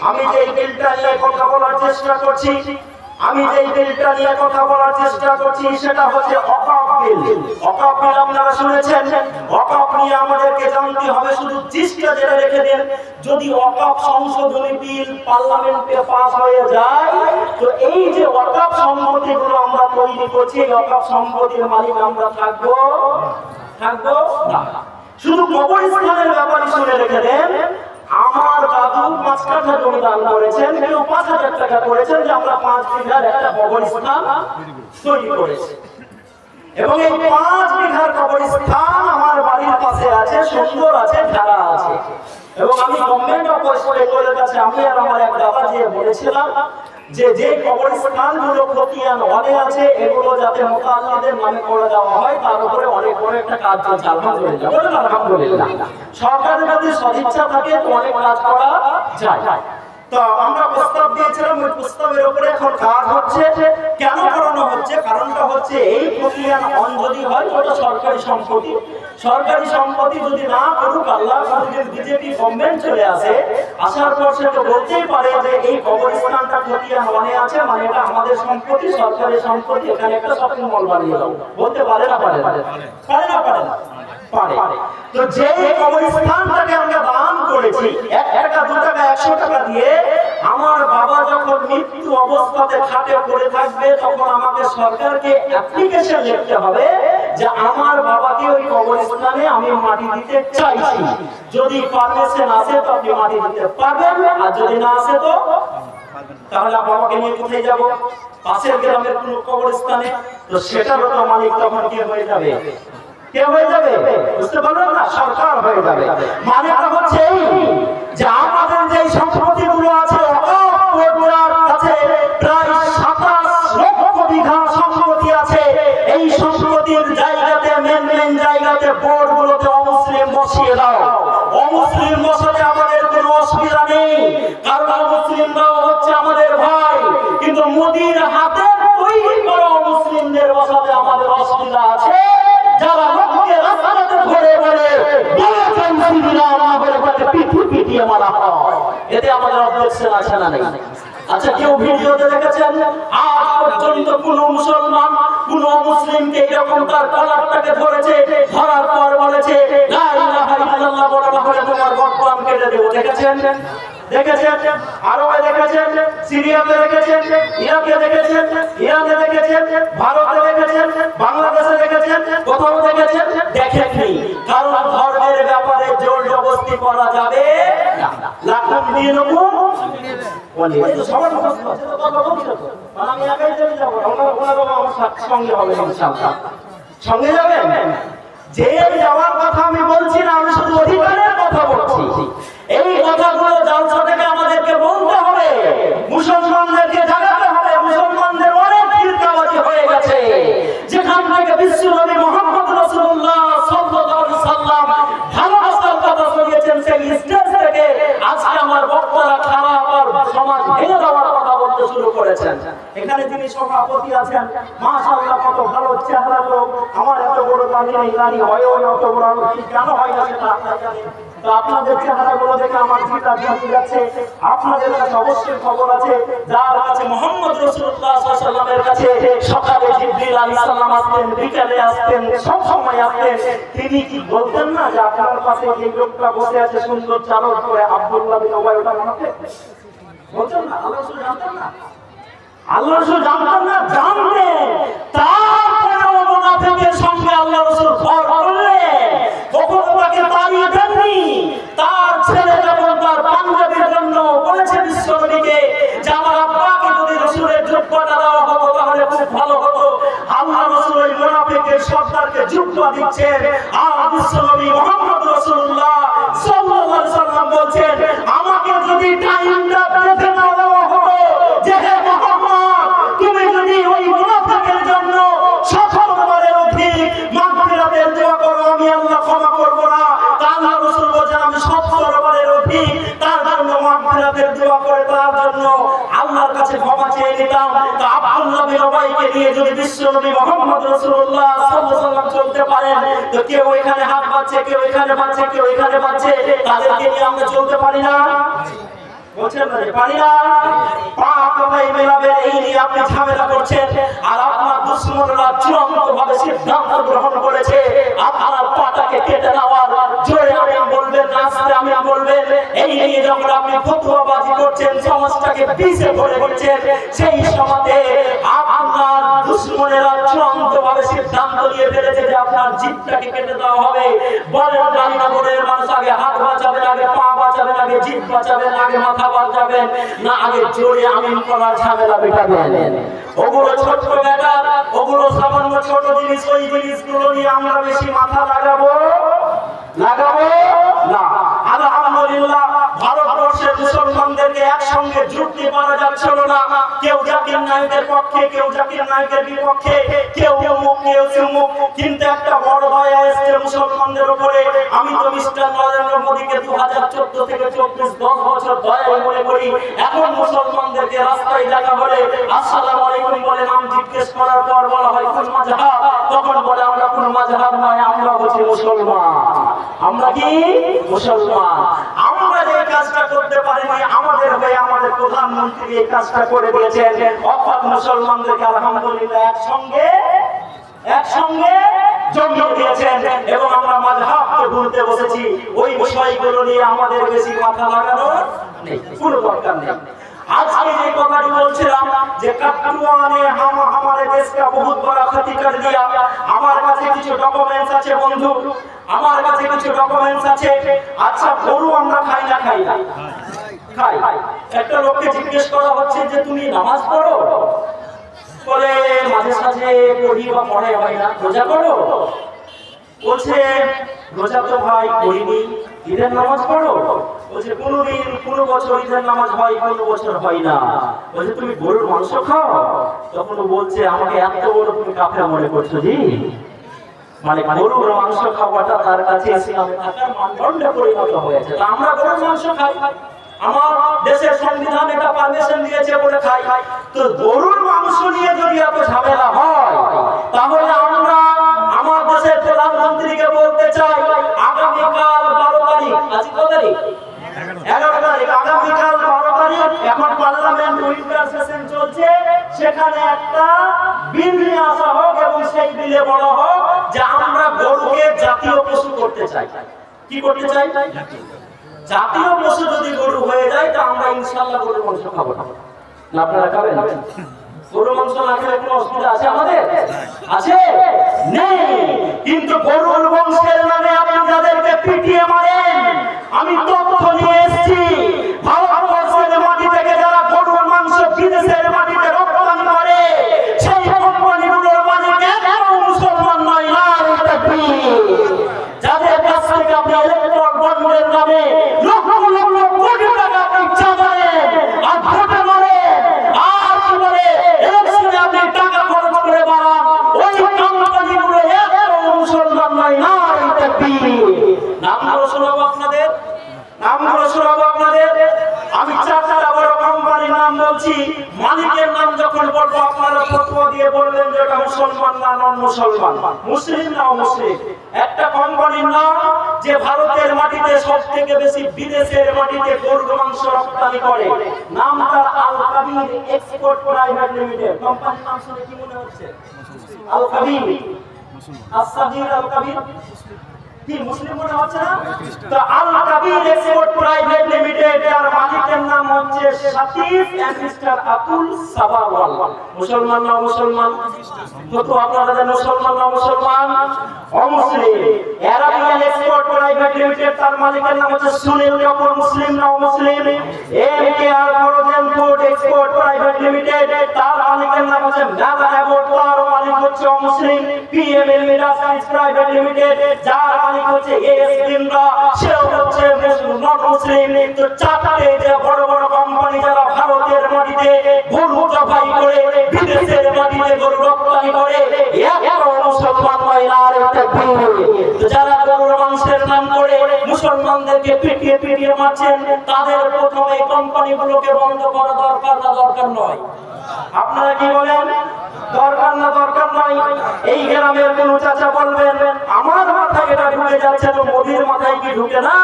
আমি যে বিলটা নিয়ে কথা বলার চেষ্টা করছি সেটা হচ্ছে ওয়াকফ বিল। ওয়াকফ বিল আপনারা শুনেছেন। ওয়াকফ নিয়ে আমাদেরকে জানতে হবে, শুধু জিস্টটা জেনে রেখে দেন। যদি ওয়াকফ সংশোধনী বিল পার্লামেন্টে পাস হয়ে যায়, তো এই যে ওয়াকফ সম্পত্তিগুলো আমরা তৈরি করছি, এই ওয়াকফ সম্পত্তির মালিক আমরা থাকবো না। শুধু কবরস্থানের ব্যাপারে শুনে রেখে দেন। আমার দাদু 5 কাঠা জমি দান করেছেন, কেউ 5,000 টাকা করেছেন, যে আমরা 5 বিঘার একটা কবরস্থান তৈরি করেছি। এবং এই 5 বিঘার কবরস্থান আমার বাড়ির পাশে আছে, সুন্দর আছে, ঢালা আছে। এবং আমি গভর্নমেন্ট অফ ওয়েস্ট বেঙ্গলের কাছে আমি আর আমার এক দাদা যে বলেছিলাম যে কবরস্থানগুলো খতিয়ান ওয়ানে আছে, এগুলো যাতে মুতাআল্লিদের নামে করে দেওয়া হয়, তার উপরে অনেক বড় একটা কাজ চলছে। আলহামদুলিল্লাহ। সরকারের যদি সদিচ্ছা থাকে তো অনেক কাজ করা যায়। তো আমরা প্রস্তাব দিয়েছিলাম, ওই প্রস্তাবের উপরে এখন কাজ হচ্ছে। কেন করানো হচ্ছে? কারণটা হচ্ছে এই খতিয়ান ওয়ান যদি হয় ওটা সরকারি সম্পত্তি যদি না করুক, আল্লাহ যদি বিজেপি গভর্নমেন্ট চলে আসে, আসার পর সে তো বলতেই পারে যে এই কবরস্থানটা খতিয়ান ওয়ানে আছে, মানে এটা আমাদের সম্পত্তি, সরকারি সম্পত্তি, এখানে একটা শপিং মল বানিয়ে দাও। বলতে পারে না? পারে। তো যে কবরস্থানটাকে আমরা দান করেছি 1 টাকা 2 টাকা 100 টাকা দিয়ে, আমার বাবা যখন মৃত্যু অবস্থাতে খাটে পড়ে থাকবে, তখন আমাকে সরকারকে অ্যাপ্লিকেশন লিখতে হবে যে আমার বাবাকে ওই কবরস্থানে আমি মাটি দিতে চাইছি। যদি পারমিশন আসে তো আপনি মাটি দিতে পারবেন, আর যদি না আসে তো তাহলে বাবাকে নিয়ে কোথায় যাব? পাশের গ্রামের কোনো কবরস্থানে। তো সেটারও তো মালিক তখন কে হয়ে যাবে? বুঝতে পারলেন না? সরকার হয়ে যাবে। মানেটা হচ্ছে যে আমাদের যে সম্পত্তিগুলো আছে, প্রায় 27 লক্ষ বিঘা সম্পত্তি আছে। এই সম্পত্তির জায়গাতে মেন জায়গাতে বোর্ডগুলোতে অমুসলিম বসিয়ে দাও। অমুসলিম বসাতে আমাদের কোনো অসুবিধা নেই, কারণ অমুসলিমরাও হচ্ছে আমাদের ভাই। কিন্তু মোদির হাতে তৈরি করা অমুসলিমদের বসাতে আমাদের অসুবিধা আছে। যারা লোককে রাস্তাতে ধরে বলে পিটিয়ে মারা হয়, এতে আমাদের অবজেকশন আছে না? নেই। আচ্ছা, কেউ ভিডিওতে দেখেছেন আজ পর্যন্ত কোন মুসলমান কোন মুসলিমকে এরকম তার কলারটাকে ধরেছে, ধরার পর বলেছে লা ইলাহা ইল্লাল্লাহ বলা হলে তোমার গর্দান কেটে দেব? দেখেছেন? আরবে দেখেছেন, সিরিয়াতে দেখেছেন, ইরাকে দেখেছেন, ইরানে দেখেছেন, ভারতে দেখেছেন, বাংলাদেশে দেখেছেন, কোথাও দেখেছেন? দেখেননি। কারণ ধর্মের ব্যাপারে জোর জবরদস্তি করা যাবে না। লাকুম দীনুকুম ওয়ালিয়া দিন। সবার মুখস্থ আছে তো, কথা বলছো তো? মানে আমি একাই চলে যাব, ওনারা আমার সঙ্গে হবে ইনশাআল্লাহ। সঙ্গে যাবেন? যে যাওয়ার কথা আমি বলছি না, আমি শুধু অধিকারের কথা বলছি। এই কথাগুলো জালসা থেকে আমাদেরকে বলতে হবে, মুসলমানদেরকে জানাতে হবে। মুসলমানদের অনেক ফিরকাবাজি হয়ে গেছে, যেখান থেকে বিশ্বনবী মুহাম্মদ রাসূলুল্লাহ সাল্লাল্লাহু আলাইহি সাল্লাম ভালোবাসার কথা শুনিয়েছেন, সেই স্টেজ থেকে আজকে আমার বক্তারা খারাপ আর সমাজ ভেঙে দেওয়ার কথা বলতে শুরু করেছেন। এখানে যিনি সভাপতি আছেন, মাশাআল্লাহ কত ভালো চেহারা লোক। আমার এত বড় দাঁড়ি হয়ও না, অত বড় কেন হয় না সেটা আপনারা জানেন। তো আপনাদের চেহারাগুলো দেখে আমার চিন্তা জানতে যাচ্ছে। আপনাদের কাছে অবশ্যই খবর আছে, যার কাছে মুহাম্মদ রাসূলুল্লাহ সাল্লাল্লাহু আলাইহি ওয়াসাল্লামের কাছে সকালে জিবরিল আলাইহিস সালাম আসতেন, বিকালে আসতেন, সব সময় আসতেন, তিনি কি বলতেন না যে আপনার পাশে যে লোকটা বসে আছে সুন্দর চাদর পরে, আব্দুল্লাহ বিন উবাই, ওটা মনে আছে? বলতেন না? আল্লাহ রাসূল জানতেন না? আল্লাহ রাসূল জানতেন না? জানতেন। তারপরেও মুনাফিকের সঙ্গে আল্লাহ রাসূল ভর করলেন, কখনো তাকে তাড়িয়ে দেননি। তার ছেলে যখন তার পাঞ্জাবির জন্য বলেছে বিশ্বনবীকে যে আমার আব্বাকে যদি রাসূলের জুব্বাটা দেওয়া হতো তাহলে খুব ভালো হতো, আল্লাহ রাসূল ওই মুনাফিকের সর্দারকে জুব্বা দিচ্ছেন, আর বিশ্বনবী মুহাম্মদ রাসূলুল্লাহ সাল্লাল্লাহু আলাইহি সাল্লাম বলছেন আমাকে যদি টাইমটা বেঁধে না দেওয়া হতো, যে হে মুহাম্মদ তুমি যদি ওই মুনাফিকের জন্য সফলবারের অধিক মাগফিরাতের দোয়া করো, আমি আল্লাহ ক্ষমা করব না। আল্লাহ রাসূল বলেন আমি সফলবারের অধিক তার জন্য মাগফিরাতের দোয়া করে তার জন্য আল্লাহর কাছে ক্ষমা চেয়ে নিলাম। তো আব্দুল্লাহ বিন উবাইকে নিয়ে যদি বিশ্বনবী মুহাম্মদ রাসূলুল্লাহ সাল্লাল্লাহু আলাইহি ওয়াসাল্লাম চলতে পারেন, তো কেউ এখানে হাত বাঁধছে, কেউ এখানে বাঁধছে, কেউ এখানে বাঁধছে, তাদেরকে নিয়ে আমরা চলতে পারি না? বলছেন না যে পারি না, পা কোথায় মেলাবেন এই নিয়ে আপনি ঝামেলা করছেন। আর আপনার দুশমনরা চূড়ান্তভাবে সিদ্ধান্ত গ্রহণ করেছে আপনার পাটাকে কেটে নেওয়ার। জোরে আমিন বলবেন, আস্তে আমিন বলবেন। এই নিয়ে যখন আপনি ফতোয়াবাজি করছেন, সমাজটাকে পিছে ধরে করছেন, সেই সমাজে আপনার দুশমনেরা চূড়ান্তভাবে সিদ্ধান্ত নিয়ে ফেলেছে যে আপনার জিভটাকে কেটে দেওয়া হবে। বলেন রানীনগরের মানুষ আগে হাত বাঁচাবেন, আগে পা বাঁচাবেন, আগে জিভ বাঁচাবেন, আগে মাথা বাঁচাবেন, না আগে জোরে আমিন করার ঝামেলা মেটাবেন? ওগুলো ছোট ব্যাটা, ওগুলো সামান্য ছোট জিনিস, ওই জিনিসগুলো নিয়ে আমরা বেশি মাথা লাগাবো না। আলহামদুলিল্লাহ ভারতবর্ষের মুসলমানদেরকে একসঙ্গে জুটতে পারা যাচ্ছিল না। কেউ জাকির নায়েকের পক্ষে, কেউ জাকির নায়েকের বিপক্ষে, কেউ অমুক, কেউ সুমুক। কিন্তু একটা বড় দয়া এসেছে মুসলমানদের উপরে। আমি তো মিস্টার নরেন্দ্র মোদীকে 2014 থেকে 24 10 বছর দয়া মনে করি। এখন মুসলমানদেরকে রাস্তায় দেখা হলে আসসালামু আলাইকুম বলে নাম জিজ্ঞেস করার পর বলা হয় কোন মাযহাব, তখন বলে আমরা কোন মাযহাব নয়, আমরা হচ্ছি মুসলমান। আমরা কি মুসলমান? আমরা যে কাজটা করতে পারিনি, আমাদের হয়ে আমাদের প্রধানমন্ত্রী এই কাজটা করে দিয়েছেন। অর্থাৎ মুসলমানদেরকে আলহামদুলিল্লাহ একসঙ্গে জমিয়ে দিয়েছেন এবং আমরা মাযহাবকে ভুলতে বসেছি। ওই বিষয়গুলো নিয়ে আমাদের বেশি মাথা লাগানোর নেই, কোনো দরকার নেই। আজকে যে কথাটি বলছিলাম যে কাটুয়া ने हम हमारे देश का बहुत बड़ा क्षति कर दिया। আমার কাছে কিছু ডকুমেন্টস আছে বন্ধু, আমার কাছে কিছু ডকুমেন্টস আছে। আচ্ছা গরু আমরা খাই না? খাই। একটা লোককে জিজ্ঞেস করা হচ্ছে যে তুমি নামাজ পড়ো? বলে মাঝে সাঝে পড়ি বা পড়ে হয় না। রোজা করো? বলছে রোজা তো ভাই করিনি। ঈদের নামাজ পড়ো? বলছে কোনদিন কোন বছর ঈদের নামাজ হয়, কোন বছর হয় না। বলছে তুমি গরুর মাংস খাও? তখন বলছে আমাকে এত বড় তুমি কাফের মনে করছো জি? মানে গরুর মাংস খাওয়াটা তার কাছে ইসলামে থাকার মানদণ্ডে পরিণত হয়েছে। তা আমরা গরুর মাংস খাই, আমার দেশের সংবিধান এটা পারমিশন দিয়েছে বলে খাই। তো গরুর মাংস নিয়ে যদি এত ঝামেলা হয়, তাহলে আমরা আমার দেশের প্রধানমন্ত্রীকে বলতে চাই আগামীকাল 12 তারিখ, আজ কত তারিখ? 11 তারিখ। আগামীকাল 12 তারিখ এখন পার্লামেন্ট উইন্টার সেশন চলছে, সেখানে একটা বিল নিয়ে আসা হোক এবং সেই বিলে বলা হোক যে আমরা গরুকে জাতীয় পশু করতে চাই। কি করতে চাই? জাতীয় পশু যদি গরু হয়ে যায় তা আমরা ইনশাআল্লাহ গরুর মাংস খাবো না। আপনারা খাবেন? গরুর মাংস না খেলে কোনো অসুবিধা আছে আমাদের? আছে? নেই। কিন্তু গরুর বংশের নামে আপনি যাদেরকে পিটিয়ে মারেন, আমি তথ্য নিয়ে এসেছি ভারতবর্ষের মাটি থেকে যারা গরুর মাংস বিদেশের মাটিতে রপ্তানি করে, সেই কোম্পানিগুলোর মালিক একদম মুসলমান নয়। না যাদের কাছ থেকে আপনি ইলেকট্রল বন্ডের নামে লক্ষ লক্ষ কোটি টাকা আপনি চাঁদালেন আর ভোটে মারেন, আর কি বলে ইলেকশনে আপনি টাকা খরচ করে বাড়ান, ওই কোম্পানিগুলো একদম মুসলমান নয়। না নামগুলো শোনাবো আপনাদের, নামগুলো শোনাবো আপনাদের। আমি 4টা বড় কোম্পানির নাম বলছি, মালিকের নাম যখন বলবো আপনারা ফতোয়া দিয়ে বলবেন যে এটা মুসলমান না নন মুসলমান, মুসলিম না অমুসলিম। একটা কোম্পানির নাম যে ভারতের মাটিতে সবথেকে বেশি বিদেশের মাটিতে গরুর মাংস রপ্তানি করে, নাম তার আল কাবির এক্সপোর্ট প্রাইভেট লিমিটেড। কোম্পানির নাম শুনে কি মনে হচ্ছে? আল কাবির, আস-সাগীর আল কাবির কি মুসলিম মনে হচ্ছে না? তো আল কাবির এক্সপোর্ট প্রাইভেট লিমিটেড এর মালিকের নাম হচ্ছে সাতিফ এন্ড মিস্টার আতুল সাবাওয়াল। মুসলমান না মুসলমান? তো আপনারা জানেন মুসলমান না মুসলমান? অমুসলিম। আরাবিয়ান এক্সপোর্ট প্রাইভেট লিমিটেড তার মালিকের নাম হচ্ছে সুনীল কাপুর। মুসলিম না মুসলিম? MKR frozen food export private limited তার মালিকের নাম হচ্ছে মেলা অ্যাবোর্ড, তার মালিক হচ্ছে অমুসলিম। পিএমএল ইন্ডাস্ট্রিজ প্রাইভেট লিমিটেড যার মালিক হচ্ছে এস বিন্দ্রা, সেও হচ্ছে নন মুসলিম। তো 4টে যে বড় বড় কোম্পানি যারা ভারতের মাটিতে গরু জবাই করে বিদেশের মাটিতে গরু রপ্তানি করে, এরা মুসলমান নয়। আর তাকবীর। যারা গরুর মাংসের নাম করে মুসলমানদেরকে পিটিয়ে পিটিয়ে মারছেন, তাদের প্রথমে কোম্পানিগুলোকে বন্ধ করা দরকার না দরকার নয়? আপনারা কি বলেন? দরকার না দরকার নয়? এই গ্রামের কোন চাচা বলবেন আমার মাথায় এটা ঢুকে যাচ্ছে, তো মোদির মাথায় কি ঢুকে না?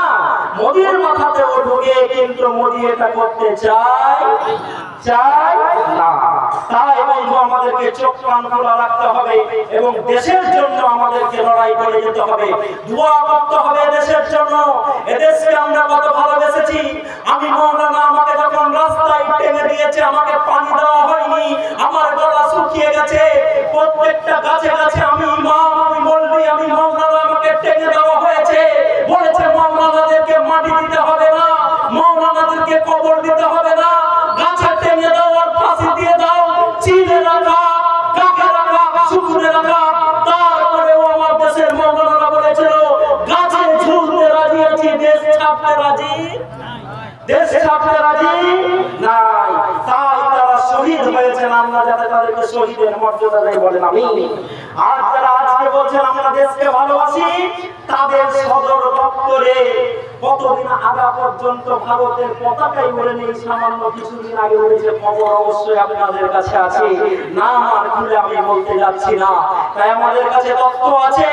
মোদির মাথাতেও ঢুকে, কিন্তু মোদি এটা করতে চায় না। তাই বন্ধু আমাদেরকে চোখ কান খোলা রাখতে হবে এবং দেশের জন্য আমাদেরকে লড়াই করে যেতে হবে, দোয়া করতে হবে দেশের জন্য। এদেশকে আমরা কত ভালোবেসেছি। আমি মাওলানা আমাকে যখন রাস্তায় টেনে দিয়েছে, আমাকে পানি দেওয়া হয়নি, আমার গলা শুকিয়ে গেছে, প্রত্যেকটা গাছে গাছে আমি ইমাম, আমি মৌলভী, আমি মাওলানা, আমাকে টেনে দেওয়া হয়েছে। বলেছে মাওলানাদেরকে মাটি দিতে হবে না, মাওলানাদেরকে কবর দিতে হবে না, গাছে টেনে দাও আর ফাঁসি দিয়ে দাও, চিনে রাখা, কাকে রাখা, শুকুরে রাখা। তারপরেও আমার দেশের মাওলানারা বলেছিল গাছে ঝুলতে রাজি আছি, দেশ ছাড়তে রাজি নাই। তাই তারা শহীদ হয়েছেন, আল্লাহ যাতে তাদেরকে শহীদের মর্যাদা দেয় বলেন আমিন। আর যারা আজকে বলছেন আমরা দেশকে ভালোবাসি, তাদের সদর দপ্তরে কতদিন আগা পর্যন্ত ভারতের পতাকাই উড়ে নেই, সামান্য কিছুদিন আগে উড়েছে, খবর অবশ্যই আপনাদের কাছে আছে, নাম আর খুলে আমি বলতে যাচ্ছি না। তাই আমাদের কাছে তথ্য আছে।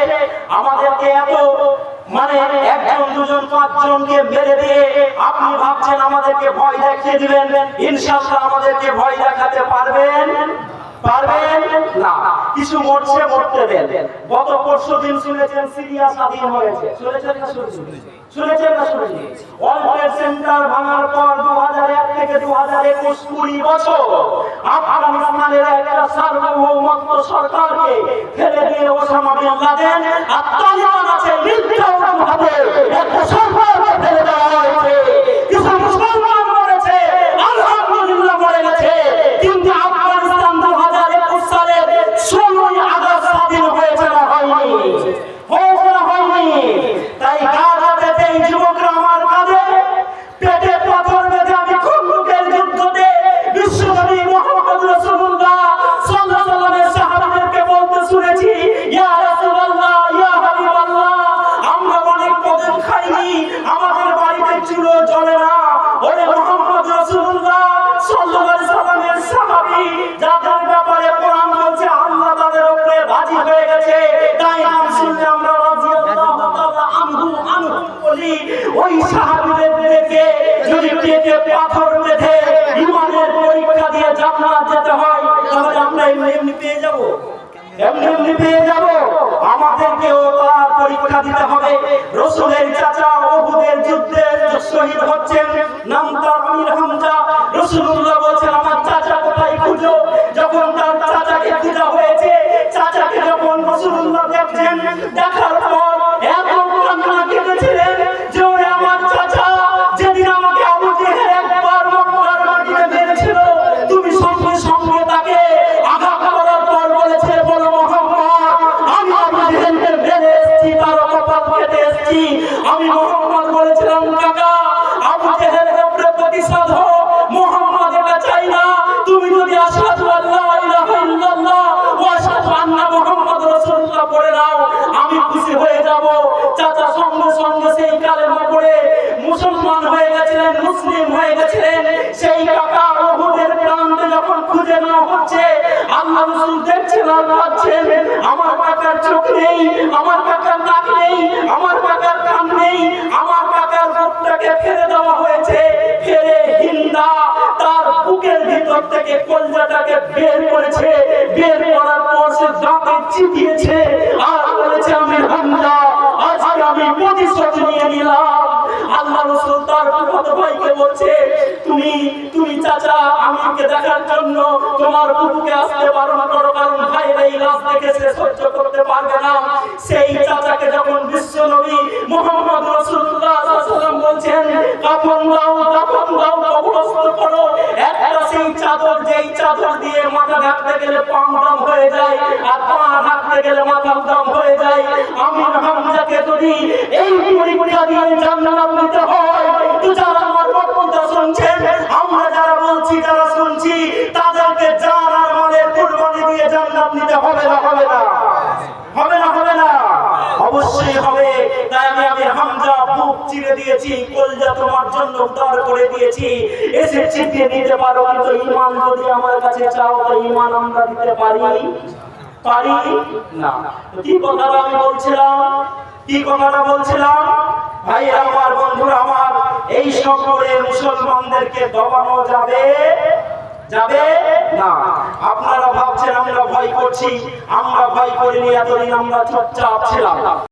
আমাদেরকে এত মানে একজন দুজন পাঁচজনকে মেরে দিয়ে আপনি ভাবছেন আমাদেরকে ভয় দেখিয়ে দিবেন? ইনশাআল্লাহ আমাদেরকে ভয় দেখাতে পারবেন না। কিছু মরছে, মরতে দেন। গত পরশুদিন শুনেছেন সিরিয়া স্বাধীন হয়েছে, শুনেছেন না? শুনেছেন। ওয়ার্ল্ড সেন্টার ভাঙার পর 2001 থেকে 2021 20 বছর আফগানিস্তানের একটা সার্বভৌমত্ব সরকারকে ফেলে দিয়ে ওসামা বিন লাদেন আর তালিবান আছে মিথ্যাভাবে একটা সরকারকে ফেলে দেওয়া হয়েছে। কিছু মুসলমান মরেছে, আলহামদুলিল্লাহ মরে গেছে, কিন্তু আফগানিস্তান 2021 সালে 16 আগস্ট স্বাধীন হয়েছে না হয়নি? তাই গাজাতে এই যুবকরা আমার কাঁধে পেটে পাথর বেঁধে আমি খন্দকের যুদ্ধে বিশ্বনবী মুহাম্মদ রাসূলুল্লাহ সাল্লাল্লাহু আলাইহি ওয়াসাল্লামের সাহাবাদেরকে বলতে শুনেছি, ইয়া রাসূলুল্লাহ, ইয়া হাবিবাল্লাহ, আমরা অনেক কদম খাইনি, আমাদের বাড়িতে চুলো জ্বলে না। ওরে মুহাম্মদ রাসূলুল্লাহ সাল্লাল্লাহু আলাইহি ওয়াসাল্লামের সাহাবী যাদের ব্যাপারে কোরআন বলছে আল্লাহ তাদের উপরে রাজি হয়ে গেছে, তাই নাম শুনলে আমরা রাদিয়াল্লাহু তাআলা আনহু বলি। ওই সাহাবীদেরকে যদি পেটে পাথর বেঁধে ঈমানের পরীক্ষা দিয়ে জান্নাত যেতে হয়, তাহলে আমরা এমনি পেয়ে যাব? আমাদেরকেও তার পরীক্ষা দিতে হবে। রাসূলের চাচা উহুদের যুদ্ধে শহীদ হচ্ছেন, নাম তার আমির হামজা। রাসূলুল্লাহ বলেছেন আমার চাচা কোথায় খুঁজো। যখন তার চাচাকে খোঁজা হয়েছে, চাচাকে যখন রাসূলুল্লাহ দেখছেন, দেখার পর এত কান্না কেঁদেছিলেন যে ওরে আমার চাচা, যেদিন আমাকে আবু জেহেল একবার মক্কার মাটিতে মেরেছিল, তুমি সঙ্গে সঙ্গে তাকে আঘাত করার পর বলেছে বলো মুহাম্মদ, আমি আবু জেহেলকে মেরে এসেছি, তার কপাল কেটে এসেছি। আমি মুহাম্মদ বলেছিলাম কাকা আবু জেহেলের উপরে প্রতিশোধ হো, মুহাম্মদ এটা চাই না, তুমি যদি আশহাদু আল্লা ইলাহা ইল্লাল্লাহ ওয়া আশহাদু আন্না মুহাম্মাদ রাসূলুল্লাহ পড়ে নাও, আমি খুশি হয়ে যাব। চাচা সঙ্গে সঙ্গে সেই কালেমা পড়ে মুসলমান হয়ে গেছিলেন, মুসলিম হয়ে গেছিলেন। সেই কাকা উহুদের প্রান্তে যখন খুঁজে না হচ্ছে, আল্লাহ রাসূল দেখছেন আর ভাবছেন আমার কাকার চোখ নেই, আমার কাকার নাক নেই, আমার কাকার কান নেই, আমার কাকার বুকটাকে ফেলে দেওয়া হয়েছে। ফেলে হিন্দা তার বুকের ভিতর থেকে কলজাটাকে বের করেছে, বের করার পর সে দাঁতে চিবিয়েছে আর বলেছে আমি হামজা, আজকে আমি প্রতিশোধ নিয়ে নিলাম। আল্লাহ রাসূল তার ফুফাতো ভাইকে বলছে তুমি চাচা আমিরকে দেখার জন্য তোমার বুকে আসতে বারণ করো, কারণ ভাইয়ের এই লাশ দেখে সে সহ্য করতে পারবে না। সেই চাচাকে যখন বিশ্বনবী মুহাম্মদ রাসূলুল্লাহ সাল্লাল্লাহু আলাইহি ওয়াসাল্লাম বলছেন কাফন দাও কবরস্থ করো, একটা সেই চাদর, যেই চাদর দিয়ে মাথা ঢাকতে গেলে পা দাম হয়ে যায় আর পা ঢাকতে গেলে মাথা দাম হয়ে যায়। আমি হামজাকে যদি এই পরীক্ষা দিয়ে জান্নাত নিতে হয়, তো যারা আমার বক্তব্য শুনছেন, আমরা যারা বলছি, যারা শুনছি, তাদেরকে জান আর মালের কুরবানি দিয়ে জান্নাত নিতে হবে না? হবে না? অবশ্যই হবে। তাই আমি হামজা বুক চিরে দিয়েছি, কলজা তোমার জন্য উদ্ধার করে দিয়েছি, এসে চিটিয়ে নিতে পারো, কিন্তু ঈমান যদি আমার কাছে চাও, তো ঈমান আমরা দিতে পারি না। কি কথাটা বলছিলাম? ভাইরা আমার, বন্ধুরা আমার, এই সব করে মুসলমানদেরকে দমানো যাবে যাবে না। আপনারা ভাবছেন আমরা ভয় করছি, আমরা ভয় করিনি, এতদিন আমরা চুপচাপ ছিলাম।